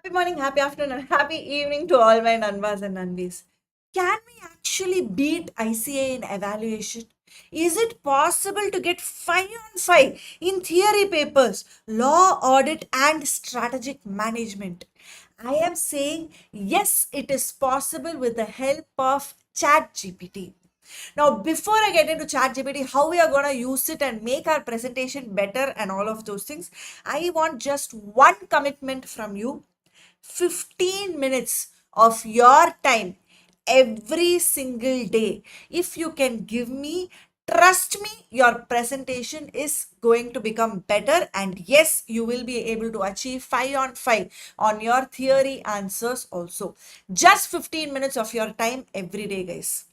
Happy morning, happy afternoon, and happy evening to all my Nanbas and Nanbis. Can we actually beat ICA in evaluation? Is it possible to get 5 on 5 in theory papers, law, audit, and strategic management? I am saying yes, it is possible with the help of ChatGPT. Now, before I get into ChatGPT, how we are going to use it and make our presentation better and all of those things, I want just one commitment from you: 15 minutes of your time every single day. If you can give me, trust me, your presentation is going to become better, and yes, you will be able to achieve 5 on 5 on your theory answers also. Just 15 minutes of your time every day, guys.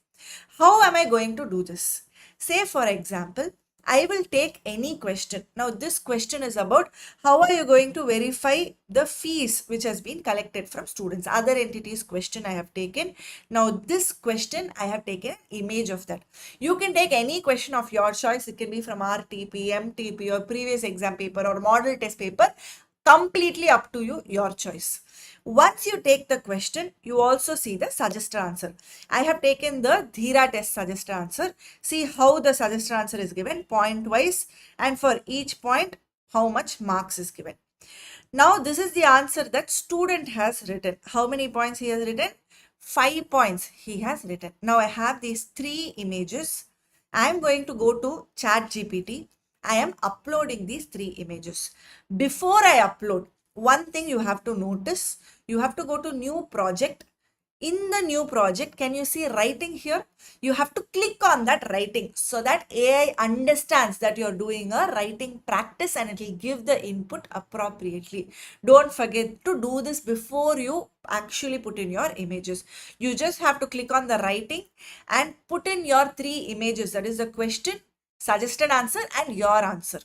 How am I going to do this? Say, for example, I will take any question. Now, this question is about how are you going to verify the fees which has been collected from students. Other entities question I have taken. Now, this question I have taken an image of that. You can take any question of your choice. It can be from RTP, MTP, or previous exam paper or model test paper. Completely up to you, your choice. Once you take the question, you also see the suggested answer. I have taken the Dhira test suggested answer. See how the suggested answer is given point wise, and for each point how much marks is given. Now this is the answer that student has written. How many points he has written? 5 points he has written. Now I have these 3 images. I am going to go to ChatGPT. I am uploading these 3 images. Before I upload, one thing you have to notice, you have to go to new project. In the new project, can you see writing here? You have to click on that writing so that AI understands that you're doing a writing practice and it will give the input appropriately. Don't forget to do this before you actually put in your images. You just have to click on the writing and put in your 3 images. That is the question, suggested answer, and your answer.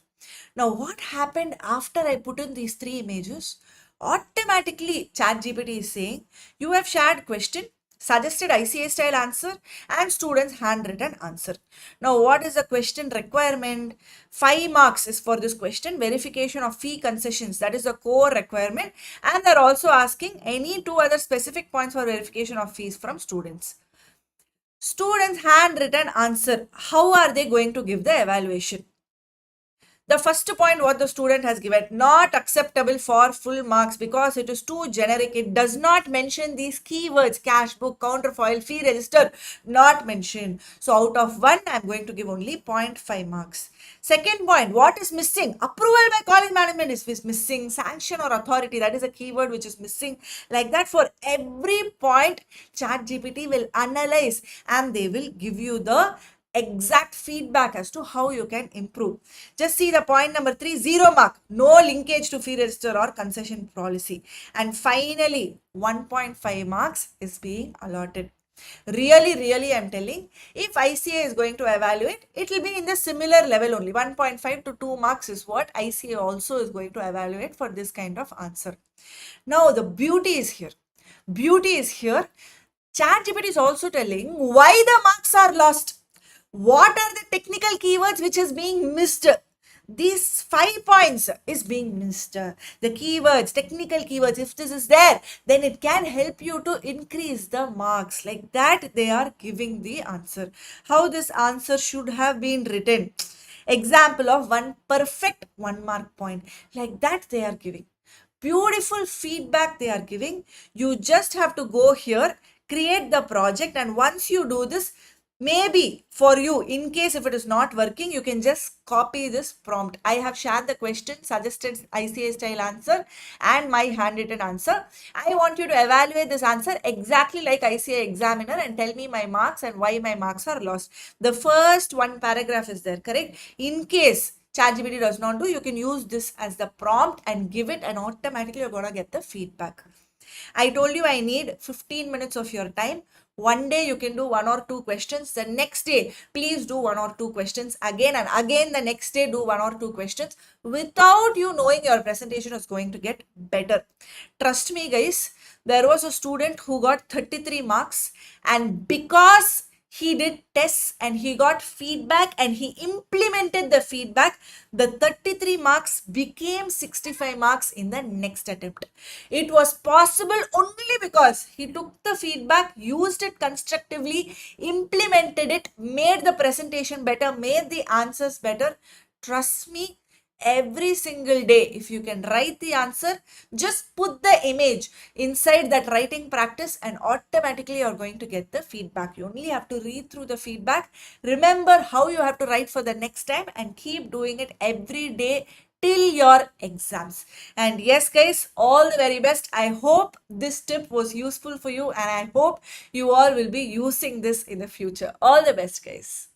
Now, what happened after I put in these 3 images? Automatically, ChatGPT is saying you have shared question, suggested ICA style answer, and students handwritten answer. Now, what is the question requirement? 5 marks is for this question. Verification of fee concessions, that is the core requirement, and they're also asking any 2 other specific points for verification of fees from students. Students handwritten answer. How are they going to give the evaluation? The first point what the student has given, not acceptable for full marks because it is too generic. It does not mention these keywords, cash book, counterfoil, fee register, not mentioned. So out of 1, I am going to give only 0.5 marks. Second point, what is missing? Approval by college management is missing. Sanction or authority, that is a keyword which is missing. Like that, for every point, ChatGPT will analyze and they will give you the exact feedback as to how you can improve. Just see the point number 3, 0 mark, no linkage to fee register or concession policy. And finally, 1.5 marks is being allotted. Really, I'm telling, if ICA is going to evaluate, it will be in the similar level only. 1.5 to 2 marks is what ICA also is going to evaluate for this kind of answer. Now, the beauty is here. ChatGPT is also telling why the marks are lost. What are the technical keywords which is being missed? These 5 points is being missed. The keywords, technical keywords, if this is there, then it can help you to increase the marks. Like that, they are giving the answer. How this answer should have been written. Example of one perfect 1 mark point. Like that, they are giving. Beautiful feedback they are giving. You just have to go here, create the project, and once you do this, maybe for you, in case if it is not working, you can just copy this prompt. I have shared the question, suggested ICA style answer, and my handwritten answer. I want you to evaluate this answer exactly like ICA examiner and tell me my marks and why my marks are lost. The first 1 paragraph is there, correct? In case ChatGPT does not do, you can use this as the prompt and give it, and automatically you're going to get the feedback. I told you I need 15 minutes of your time. One day you can do 1 or 2 questions. The next day, please do 1 or 2 questions. Again and again, the next day, do 1 or 2 questions. Without you knowing, your presentation is going to get better. Trust me, guys. There was a student who got 33 marks, and because he did tests and he got feedback and he implemented the feedback, the 33 marks became 65 marks in the next attempt. It was possible only because he took the feedback, used it constructively, implemented it, made the presentation better, made the answers better. Trust me, every single day, if you can write the answer, just put the image inside that writing practice and automatically you're going to get the feedback. You only have to read through the feedback, remember how you have to write for the next time, and keep doing it every day till your exams. And yes guys, all the very best. I hope this tip was useful for you and I hope you all will be using this in the future. All the best guys.